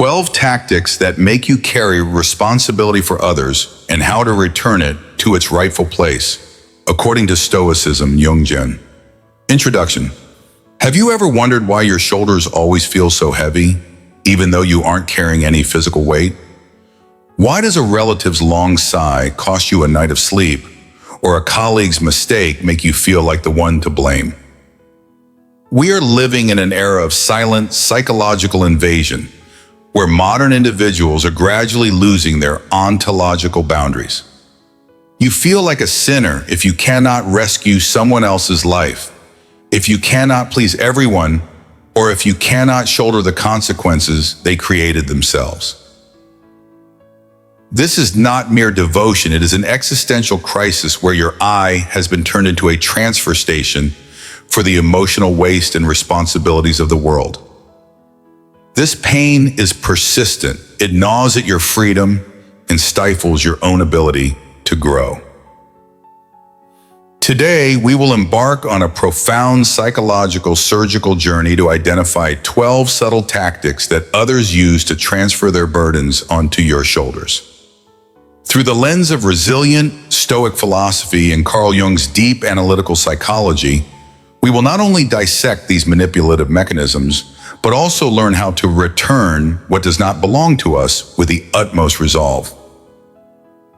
12 tactics that make you carry responsibility for others and how to return it to its rightful place, according to Stoicism Jungian. Introduction. Have you ever wondered why your shoulders always feel so heavy, even though you aren't carrying any physical weight? Why does a relative's long sigh cost you a night of sleep, or a colleague's mistake make you feel like the one to blame? We are living in an era of silent psychological invasion, where modern individuals are gradually losing their ontological boundaries. You feel like a sinner if you cannot rescue someone else's life, if you cannot please everyone, or if you cannot shoulder the consequences they created themselves. This is not mere devotion, it is an existential crisis where your I has been turned into a transfer station for the emotional waste and responsibilities of the world. This pain is persistent. It gnaws at your freedom and stifles your own ability to grow. Today, we will embark on a profound psychological surgical journey to identify 12 subtle tactics that others use to transfer their burdens onto your shoulders. Through the lens of resilient Stoic philosophy and Carl Jung's deep analytical psychology, we will not only dissect these manipulative mechanisms, but also learn how to return what does not belong to us with the utmost resolve.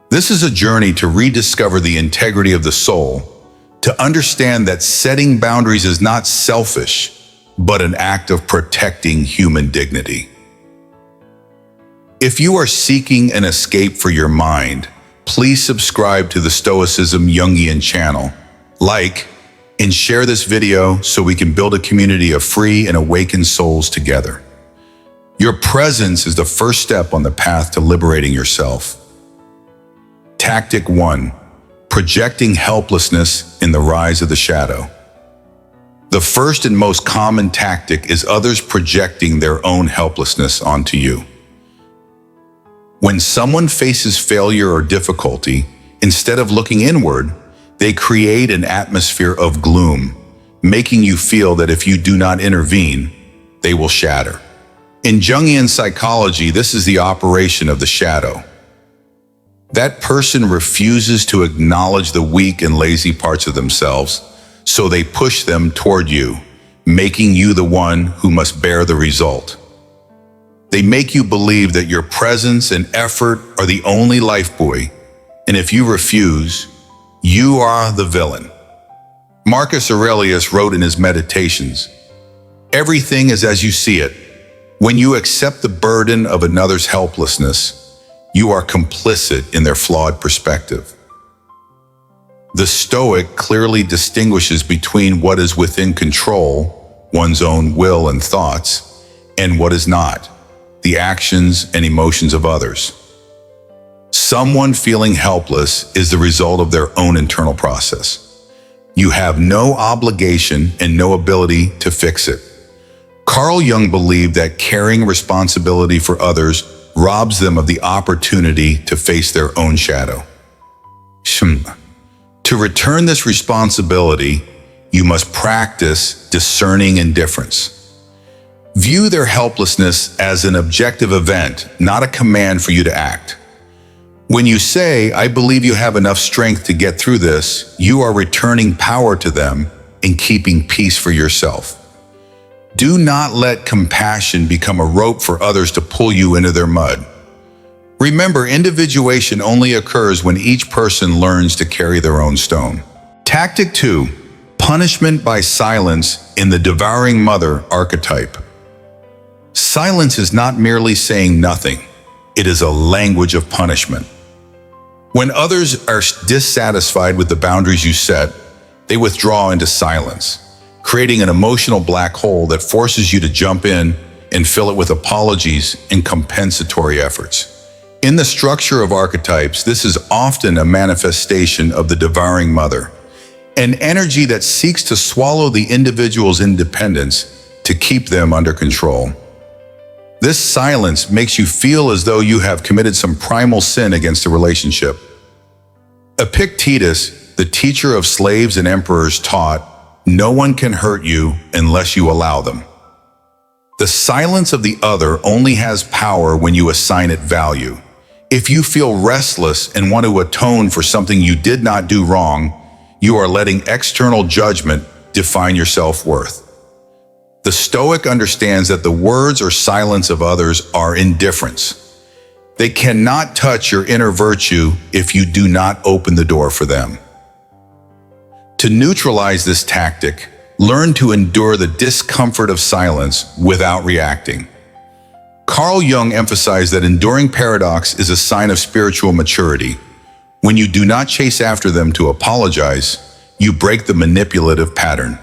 This is a journey to rediscover the integrity of the soul, to understand that setting boundaries is not selfish, but an act of protecting human dignity. If you are seeking an escape for your mind, please subscribe to the Stoicism Jungian channel, like, and share this video so we can build a community of free and awakened souls together. Your presence is the first step on the path to liberating yourself. Tactic 1. Projecting helplessness in the rise of the shadow. The first and most common tactic is others projecting their own helplessness onto you. When someone faces failure or difficulty, instead of looking inward, they create an atmosphere of gloom, making you feel that if you do not intervene, they will shatter. In Jungian psychology, this is the operation of the shadow. That person refuses to acknowledge the weak and lazy parts of themselves, so they push them toward you, making you the one who must bear the result. They make you believe that your presence and effort are the only lifebuoy, and if you refuse, you are the villain. Marcus Aurelius wrote in his Meditations, "Everything is as you see it. When you accept the burden of another's helplessness, you are complicit in their flawed perspective." The Stoic clearly distinguishes between what is within control, one's own will and thoughts, and what is not, the actions and emotions of others. Someone feeling helpless is the result of their own internal process. You have no obligation and no ability to fix it. Carl Jung believed that carrying responsibility for others robs them of the opportunity to face their own shadow. To return this responsibility, you must practice discerning indifference. View their helplessness as an objective event, not a command for you to act. When you say, "I believe you have enough strength to get through this," you are returning power to them and keeping peace for yourself. Do not let compassion become a rope for others to pull you into their mud. Remember, individuation only occurs when each person learns to carry their own stone. Tactic 2. Punishment by silence in the devouring mother archetype. Silence is not merely saying nothing. It is a language of punishment. When others are dissatisfied with the boundaries you set, they withdraw into silence, creating an emotional black hole that forces you to jump in and fill it with apologies and compensatory efforts. In the structure of archetypes, this is often a manifestation of the devouring mother, an energy that seeks to swallow the individual's independence to keep them under control. This silence makes you feel as though you have committed some primal sin against a relationship. Epictetus, the teacher of slaves and emperors, taught, "No one can hurt you unless you allow them." The silence of the other only has power when you assign it value. If you feel restless and want to atone for something you did not do wrong, you are letting external judgment define your self-worth. The Stoic understands that the words or silence of others are indifference. They cannot touch your inner virtue if you do not open the door for them. To neutralize this tactic, learn to endure the discomfort of silence without reacting. Carl Jung emphasized that enduring paradox is a sign of spiritual maturity. When you do not chase after them to apologize, you break the manipulative pattern.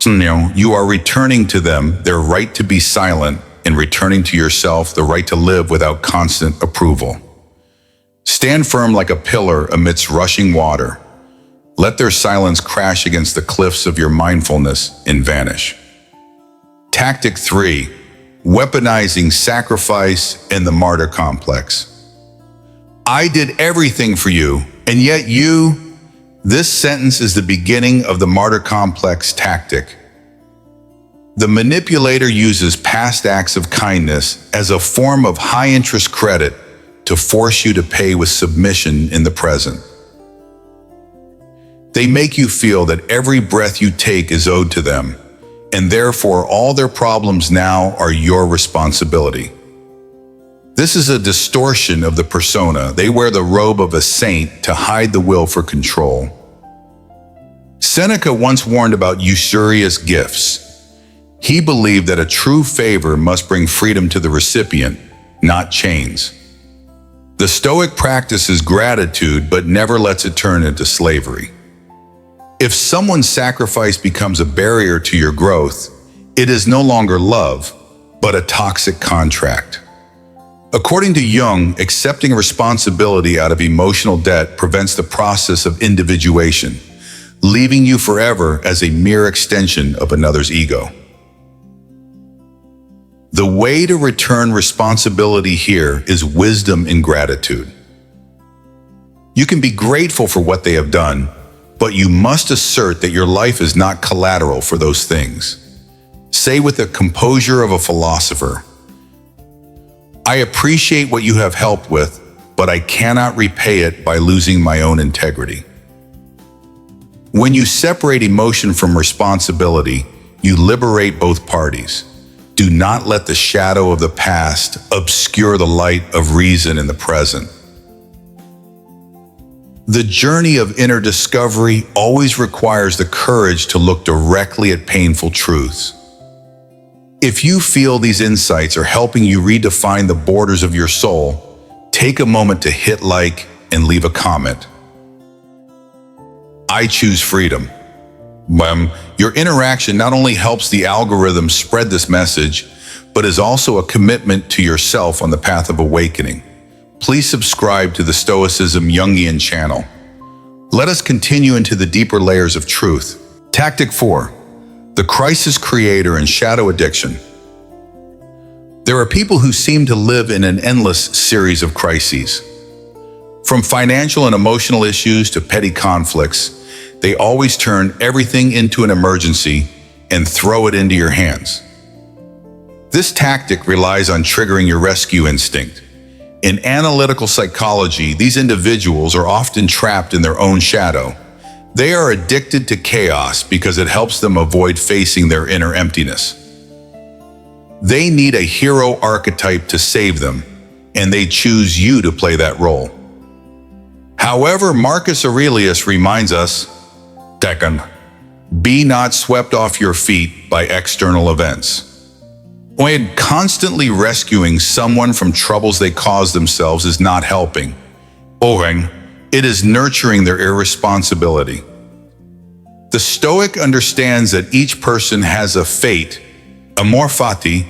You are returning to them their right to be silent and returning to yourself the right to live without constant approval. Stand firm like a pillar amidst rushing water. Let their silence crash against the cliffs of your mindfulness and vanish. Tactic 3. Weaponizing sacrifice and the martyr complex. I did everything for you, and yet you... This sentence is the beginning of the martyr complex tactic. The manipulator uses past acts of kindness as a form of high-interest credit to force you to pay with submission in the present. They make you feel that every breath you take is owed to them, and therefore all their problems now are your responsibility. This is a distortion of the persona. They wear the robe of a saint to hide the will for control. Seneca once warned about usurious gifts. He believed that a true favor must bring freedom to the recipient, not chains. The Stoic practices gratitude but never lets it turn into slavery. If someone's sacrifice becomes a barrier to your growth, it is no longer love, but a toxic contract. According to Jung, accepting responsibility out of emotional debt prevents the process of individuation, leaving you forever as a mere extension of another's ego. The way to return responsibility here is wisdom and gratitude. You can be grateful for what they have done, but you must assert that your life is not collateral for those things. Say with the composure of a philosopher, I appreciate what you have helped with, but I cannot repay it by losing my own integrity. When you separate emotion from responsibility, you liberate both parties. Do not let the shadow of the past obscure the light of reason in the present. The journey of inner discovery always requires the courage to look directly at painful truths. If you feel these insights are helping you redefine the borders of your soul, take a moment to hit like and leave a comment. I choose freedom. Your interaction not only helps the algorithm spread this message, but is also a commitment to yourself on the path of awakening. Please subscribe to the Stoicism Jungian channel. Let us continue into the deeper layers of truth. Tactic 4. The crisis creator and shadow addiction. There are people who seem to live in an endless series of crises. From financial and emotional issues to petty conflicts, they always turn everything into an emergency and throw it into your hands. This tactic relies on triggering your rescue instinct. In analytical psychology, these individuals are often trapped in their own shadow. They are addicted to chaos because it helps them avoid facing their inner emptiness. They need a hero archetype to save them, and they choose you to play that role. However, Marcus Aurelius reminds us, be not swept off your feet by external events. When constantly rescuing someone from troubles they cause themselves is not helping. It is nurturing their irresponsibility. The Stoic understands that each person has a fate, amor fati,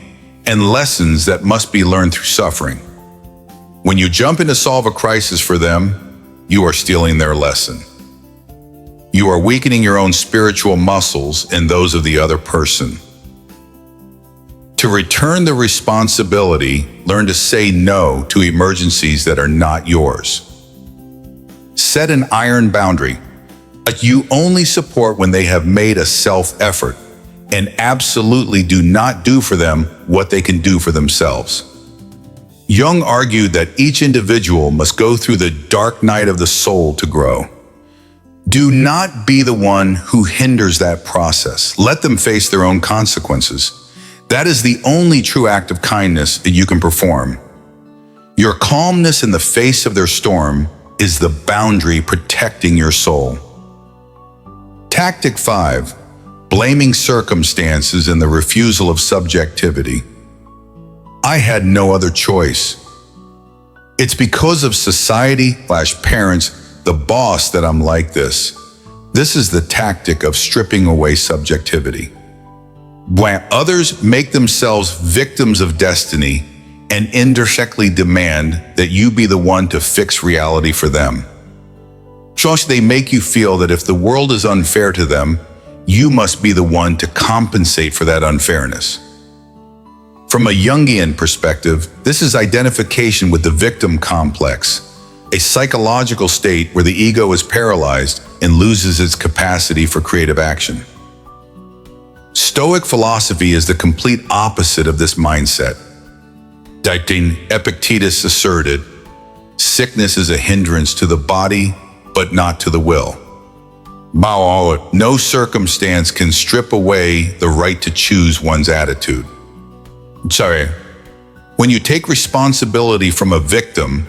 and lessons that must be learned through suffering. When you jump in to solve a crisis for them, you are stealing their lesson. You are weakening your own spiritual muscles and those of the other person. To return the responsibility, learn to say no to emergencies that are not yours. Set an iron boundary. You only support when they have made a self-effort. and absolutely do not do for them what they can do for themselves. Jung argued that each individual must go through the dark night of the soul to grow. Do not be the one who hinders that process. Let them face their own consequences. That is the only true act of kindness that you can perform. Your calmness in the face of their storm is the boundary protecting your soul. Tactic 5. Blaming circumstances and the refusal of subjectivity. I had no other choice. It's because of society/parents, the boss, that I'm like this. This is the tactic of stripping away subjectivity. When others make themselves victims of destiny and indirectly demand that you be the one to fix reality for them. Just they make you feel that if the world is unfair to them, you must be the one to compensate for that unfairness. From a Jungian perspective, this is identification with the victim complex, a psychological state where the ego is paralyzed and loses its capacity for creative action. Stoic philosophy is the complete opposite of this mindset. Epictetus asserted, sickness is a hindrance to the body, but not to the will. No circumstance can strip away the right to choose one's attitude. When you take responsibility from a victim,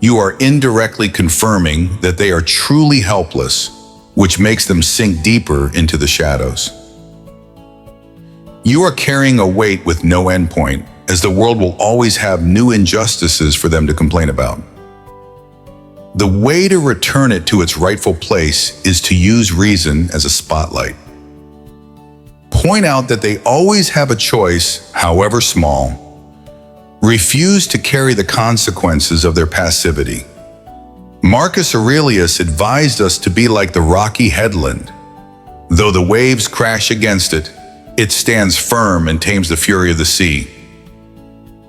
you are indirectly confirming that they are truly helpless, which makes them sink deeper into the shadows. You are carrying a weight with no endpoint, as the world will always have new injustices for them to complain about. The way to return it to its rightful place is to use reason as a spotlight. Point out that they always have a choice, however small. Refuse to carry the consequences of their passivity. Marcus Aurelius advised us to be like the rocky headland. Though the waves crash against it, it stands firm and tames the fury of the sea.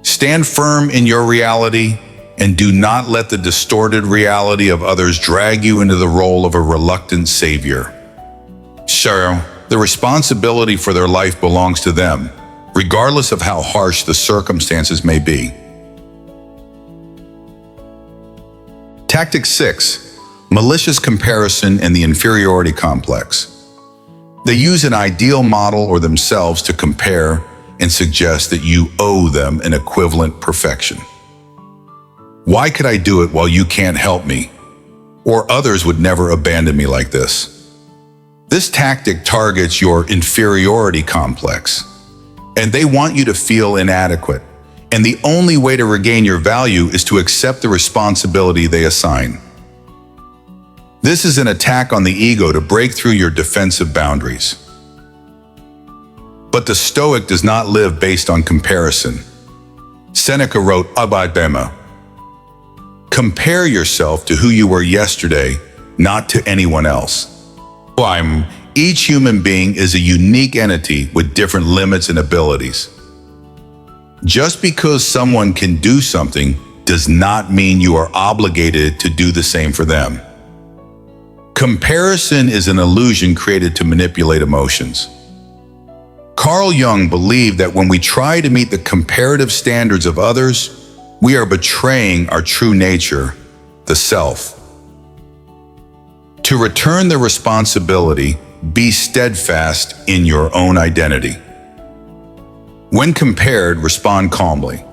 Stand firm in your reality and do not let the distorted reality of others drag you into the role of a reluctant savior. Sure, the responsibility for their life belongs to them, regardless of how harsh the circumstances may be. Tactic 6. Malicious comparison and the inferiority complex. They use an ideal model or themselves to compare and suggest that you owe them an equivalent perfection. Why could I do it while you can't help me? Or others would never abandon me like this. This tactic targets your inferiority complex, and they want you to feel inadequate. And the only way to regain your value is to accept the responsibility they assign. This is an attack on the ego to break through your defensive boundaries. But the Stoic does not live based on comparison. Seneca wrote, compare yourself to who you were yesterday, not to anyone else. Each human being is a unique entity with different limits and abilities. Just because someone can do something does not mean you are obligated to do the same for them. Comparison is an illusion created to manipulate emotions. Carl Jung believed that when we try to meet the comparative standards of others, we are betraying our true nature, the self. To return the responsibility, be steadfast in your own identity. When compared, respond calmly.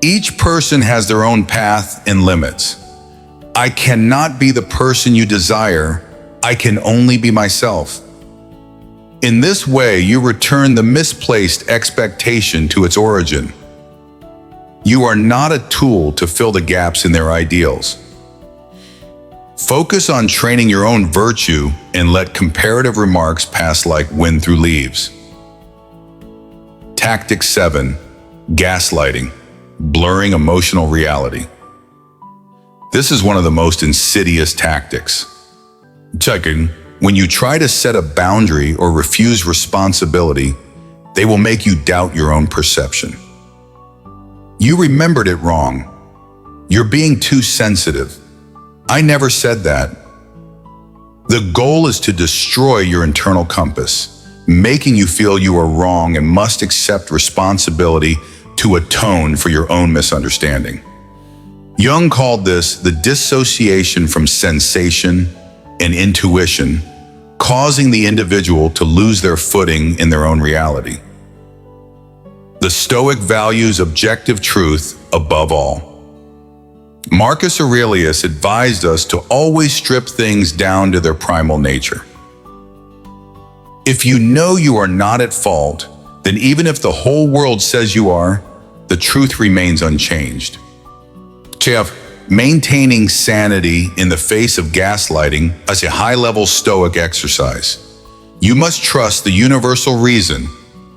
Each person has their own path and limits. I cannot be the person you desire. I can only be myself. In this way, you return the misplaced expectation to its origin. You are not a tool to fill the gaps in their ideals. Focus on training your own virtue and let comparative remarks pass like wind through leaves. Tactic 7. Gaslighting, blurring emotional reality. This is one of the most insidious tactics. When you try to set a boundary or refuse responsibility, they will make you doubt your own perception. You remembered it wrong. You're being too sensitive. I never said that. The goal is to destroy your internal compass, making you feel you are wrong and must accept responsibility to atone for your own misunderstanding. Jung called this the dissociation from sensation and intuition, causing the individual to lose their footing in their own reality. The Stoic values objective truth above all. Marcus Aurelius advised us to always strip things down to their primal nature. If you know you are not at fault, then even if the whole world says you are, the truth remains unchanged. Chef, maintaining sanity in the face of gaslighting is a high-level Stoic exercise. You must trust the universal reason,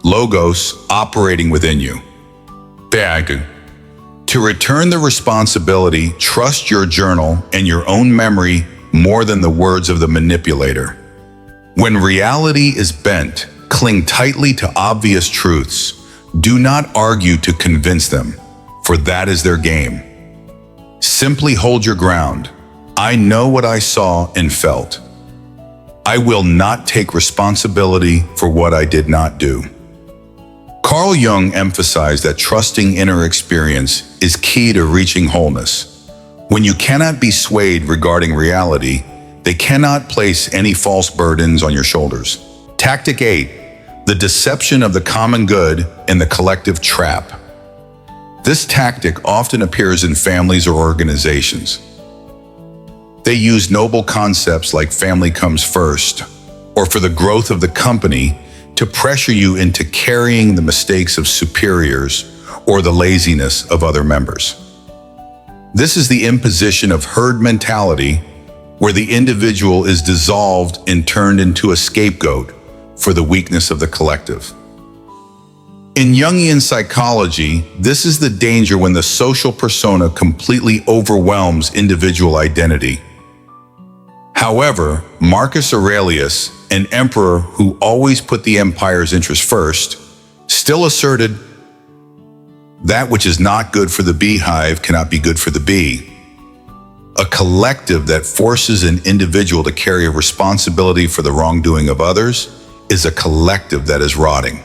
logos, operating within you. Bag. To return the responsibility, trust your journal and your own memory more than the words of the manipulator. When reality is bent, cling tightly to obvious truths. Do not argue to convince them, for that is their game. Simply hold your ground. I know what I saw and felt. I will not take responsibility for what I did not do. Carl Jung emphasized that trusting inner experience is key to reaching wholeness. When you cannot be swayed regarding reality, they cannot place any false burdens on your shoulders. Tactic 8, the deception of the common good and the collective trap. This tactic often appears in families or organizations. They use noble concepts like family comes first, or for the growth of the company, to pressure you into carrying the mistakes of superiors or the laziness of other members. This is the imposition of herd mentality, where the individual is dissolved and turned into a scapegoat for the weakness of the collective. In Jungian psychology, this is the danger when the social persona completely overwhelms individual identity. However, Marcus Aurelius, an emperor who always put the empire's interest first, still asserted, "That which is not good for the beehive cannot be good for the bee." A collective that forces an individual to carry a responsibility for the wrongdoing of others is a collective that is rotting.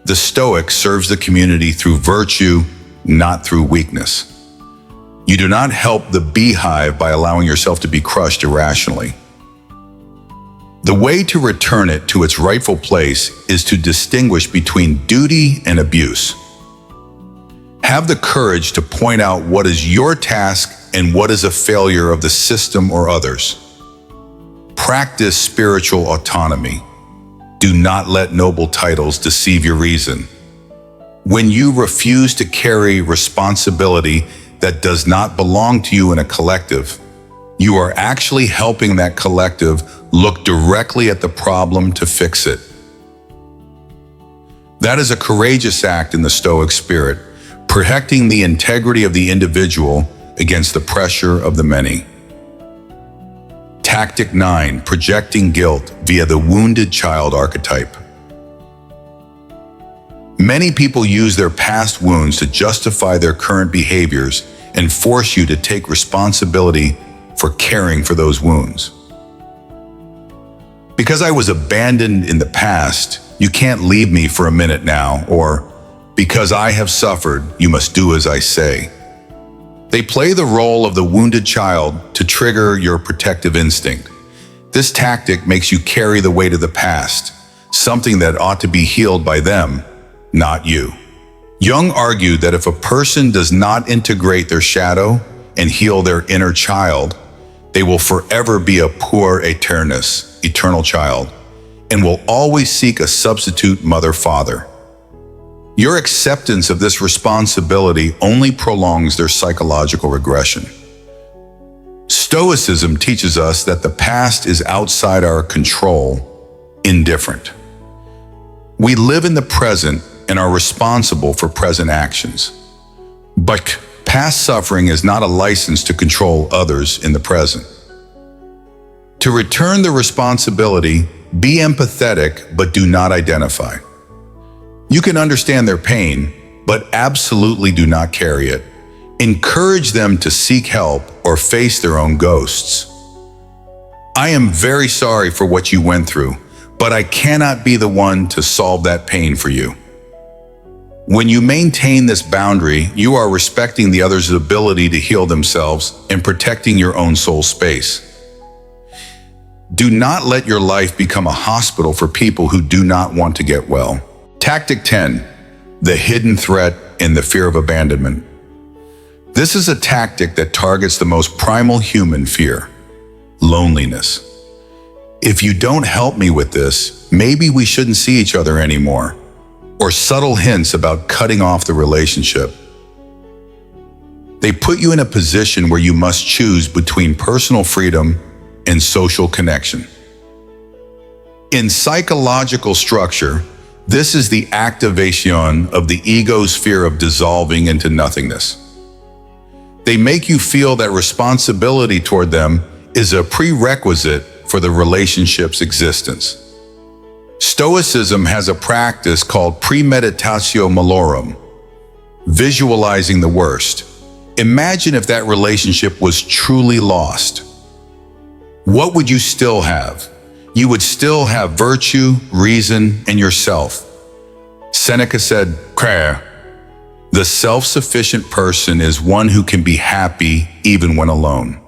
The Stoic serves the community through virtue, not through weakness. You do not help the beehive by allowing yourself to be crushed irrationally. The way to return it to its rightful place is to distinguish between duty and abuse. Have the courage to point out what is your task and what is a failure of the system or others. Practice spiritual autonomy. Do not let noble titles deceive your reason. When you refuse to carry responsibility that does not belong to you in a collective, you are actually helping that collective look directly at the problem to fix it. That is a courageous act in the Stoic spirit, protecting the integrity of the individual against the pressure of the many. Tactic 9, projecting guilt via the wounded child archetype. Many people use their past wounds to justify their current behaviors and force you to take responsibility for caring for those wounds. Because I was abandoned in the past, you can't leave me for a minute now, or because I have suffered, you must do as I say. They play the role of the wounded child to trigger your protective instinct. This tactic makes you carry the weight of the past, something that ought to be healed by them, not you. Jung argued that if a person does not integrate their shadow and heal their inner child, they will forever be a puer aeternus, eternal child, and will always seek a substitute mother-father. Your acceptance of this responsibility only prolongs their psychological regression. Stoicism teaches us that the past is outside our control, indifferent. We live in the present and are responsible for present actions. But past suffering is not a license to control others in the present. To return the responsibility, be empathetic, but do not identify. You can understand their pain, but absolutely do not carry it. Encourage them to seek help or face their own ghosts. I am very sorry for what you went through, but I cannot be the one to solve that pain for you. When you maintain this boundary, you are respecting the other's ability to heal themselves and protecting your own soul space. Do not let your life become a hospital for people who do not want to get well. Tactic 10, the hidden threat and the fear of abandonment. This is a tactic that targets the most primal human fear, loneliness. If you don't help me with this, maybe we shouldn't see each other anymore. Or subtle hints about cutting off the relationship. They put you in a position where you must choose between personal freedom and social connection. In psychological structure, this is the activation of the ego's fear of dissolving into nothingness. They make you feel that responsibility toward them is a prerequisite for the relationship's existence. Stoicism has a practice called premeditatio malorum, visualizing the worst. Imagine if that relationship was truly lost. What would you still have? You would still have virtue, reason, and yourself. Seneca said, the self-sufficient person is one who can be happy even when alone.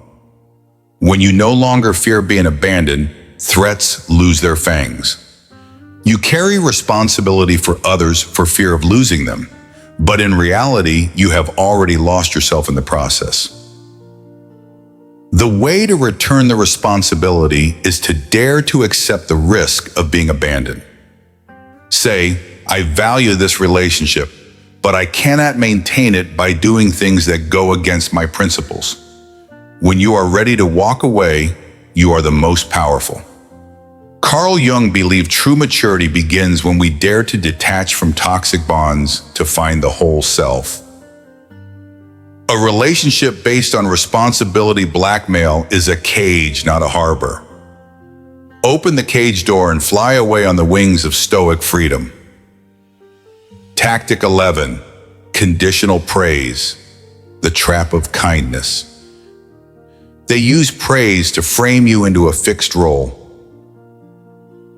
When you no longer fear being abandoned, threats lose their fangs. You carry responsibility for others for fear of losing them, but in reality, you have already lost yourself in the process. The way to return the responsibility is to dare to accept the risk of being abandoned. Say, I value this relationship, but I cannot maintain it by doing things that go against my principles. When you are ready to walk away, you are the most powerful. Carl Jung believed true maturity begins when we dare to detach from toxic bonds to find the whole self. A relationship based on responsibility blackmail is a cage, not a harbor. Open the cage door and fly away on the wings of stoic freedom. Tactic 11, conditional praise, the trap of kindness. They use praise to frame you into a fixed role.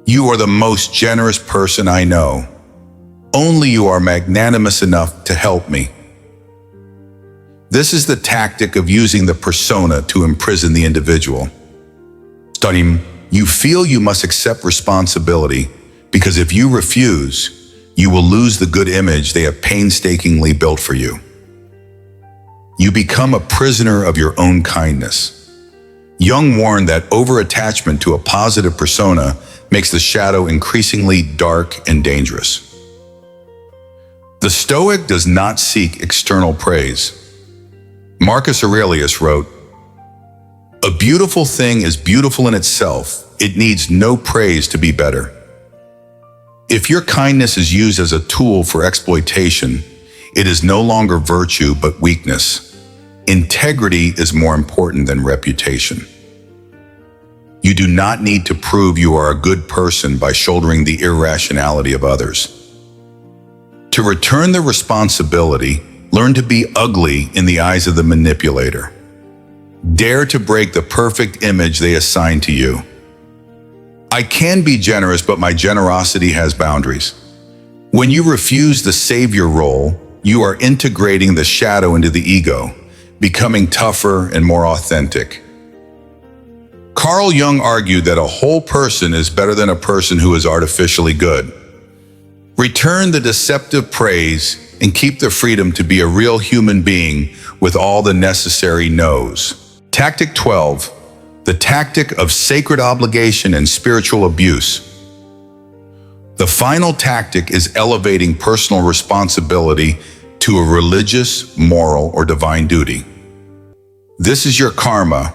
You are the most generous person I know. Only you are magnanimous enough to help me. This is the tactic of using the persona to imprison the individual. You feel you must accept responsibility because if you refuse, you will lose the good image they have painstakingly built for you. You become a prisoner of your own kindness. Jung warned that over-attachment to a positive persona makes the shadow increasingly dark and dangerous. The Stoic does not seek external praise. Marcus Aurelius wrote, "A beautiful thing is beautiful in itself. It needs no praise to be better." If your kindness is used as a tool for exploitation, it is no longer virtue but weakness. Integrity is more important than reputation. You do not need to prove you are a good person by shouldering the irrationality of others. To return the responsibility, learn to be ugly in the eyes of the manipulator. Dare to break the perfect image they assign to you. I can be generous, but my generosity has boundaries. When you refuse the savior role, you are integrating the shadow into the ego, becoming tougher and more authentic. Carl Jung argued that a whole person is better than a person who is artificially good. Return the deceptive praise and keep the freedom to be a real human being with all the necessary no's. Tactic 12, the tactic of sacred obligation and spiritual abuse. The final tactic is elevating personal responsibility to a religious, moral, or divine duty. This is your karma.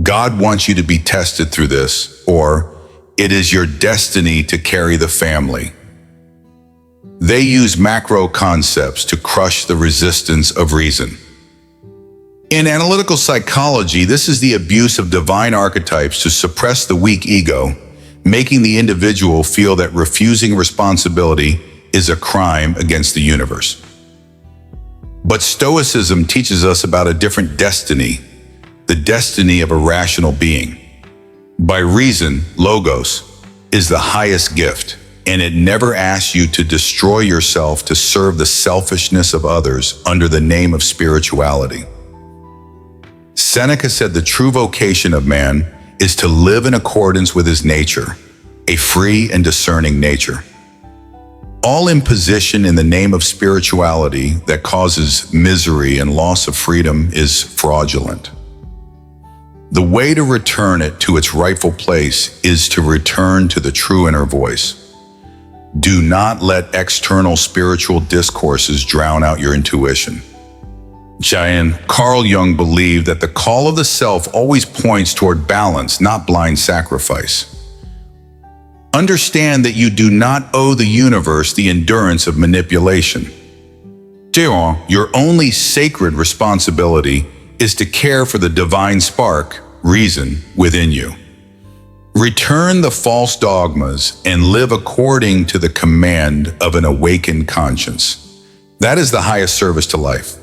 God wants you to be tested through this, or it is your destiny to carry the family. They use macro concepts to crush the resistance of reason. In analytical psychology, this is the abuse of divine archetypes to suppress the weak ego, making the individual feel that refusing responsibility is a crime against the universe. But Stoicism teaches us about a different destiny, the destiny of a rational being. By reason, logos, is the highest gift, and it never asks you to destroy yourself to serve the selfishness of others under the name of spirituality. Seneca said the true vocation of man is to live in accordance with his nature, a free and discerning nature. All imposition in the name of spirituality that causes misery and loss of freedom is fraudulent. The way to return it to its rightful place is to return to the true inner voice. Do not let external spiritual discourses drown out your intuition. Carl Jung believed that the call of the self always points toward balance, not blind sacrifice. Understand that you do not owe the universe the endurance of manipulation. Your only sacred responsibility is to care for the divine spark, reason, within you. Return the false dogmas and live according to the command of an awakened conscience. That is the highest service to life.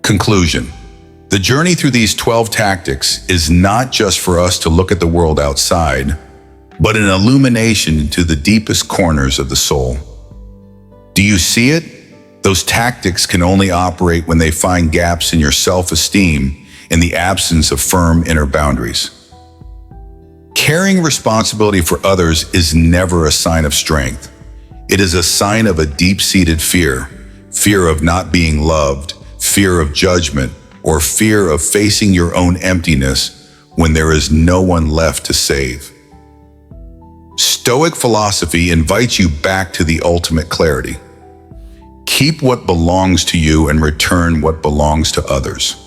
Conclusion. The journey through these 12 tactics is not just for us to look at the world outside, but an illumination into the deepest corners of the soul. Do you see it? Those tactics can only operate when they find gaps in your self-esteem and the absence of firm inner boundaries. Carrying responsibility for others is never a sign of strength. It is a sign of a deep-seated fear, fear of not being loved, fear of judgment, or fear of facing your own emptiness when there is no one left to save. Stoic philosophy invites you back to the ultimate clarity. Keep what belongs to you and return what belongs to others.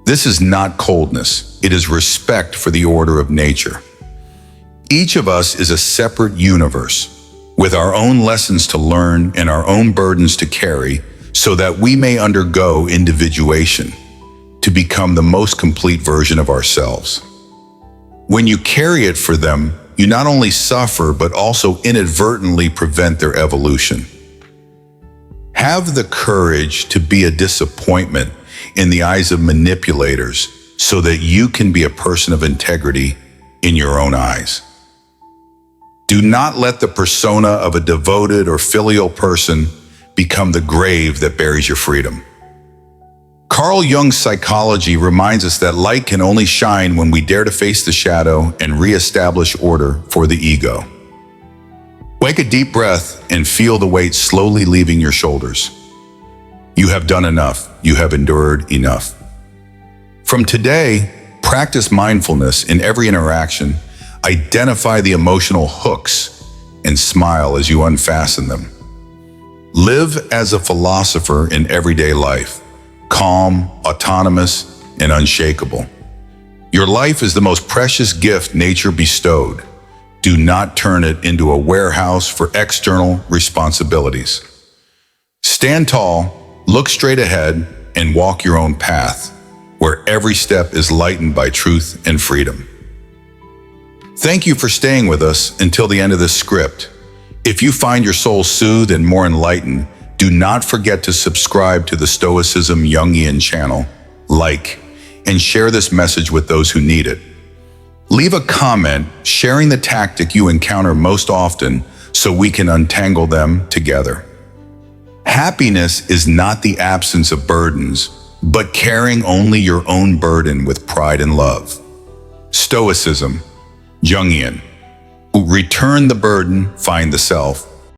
This is not coldness, it is respect for the order of nature. Each of us is a separate universe, with our own lessons to learn and our own burdens to carry, so that we may undergo individuation, to become the most complete version of ourselves. When you carry it for them, you not only suffer, but also inadvertently prevent their evolution. Have the courage to be a disappointment in the eyes of manipulators so that you can be a person of integrity in your own eyes. Do not let the persona of a devoted or filial person become the grave that buries your freedom. Carl Jung's psychology reminds us that light can only shine when we dare to face the shadow and reestablish order for the ego. Take a deep breath and feel the weight slowly leaving your shoulders. You have done enough. You have endured enough. From today, practice mindfulness in every interaction. Identify the emotional hooks and smile as you unfasten them. Live as a philosopher in everyday life, calm, autonomous, and unshakable. Your life is the most precious gift nature bestowed. Do not turn it into a warehouse for external responsibilities. Stand tall, look straight ahead, and walk your own path, where every step is lightened by truth and freedom. Thank you for staying with us until the end of this script. If you find your soul soothed and more enlightened, do not forget to subscribe to the Stoicism Jungian channel, like, and share this message with those who need it. Leave a comment sharing the tactic you encounter most often so we can untangle them together. Happiness is not the absence of burdens, but carrying only your own burden with pride and love. Stoicism Jungian. Return the burden, find the self.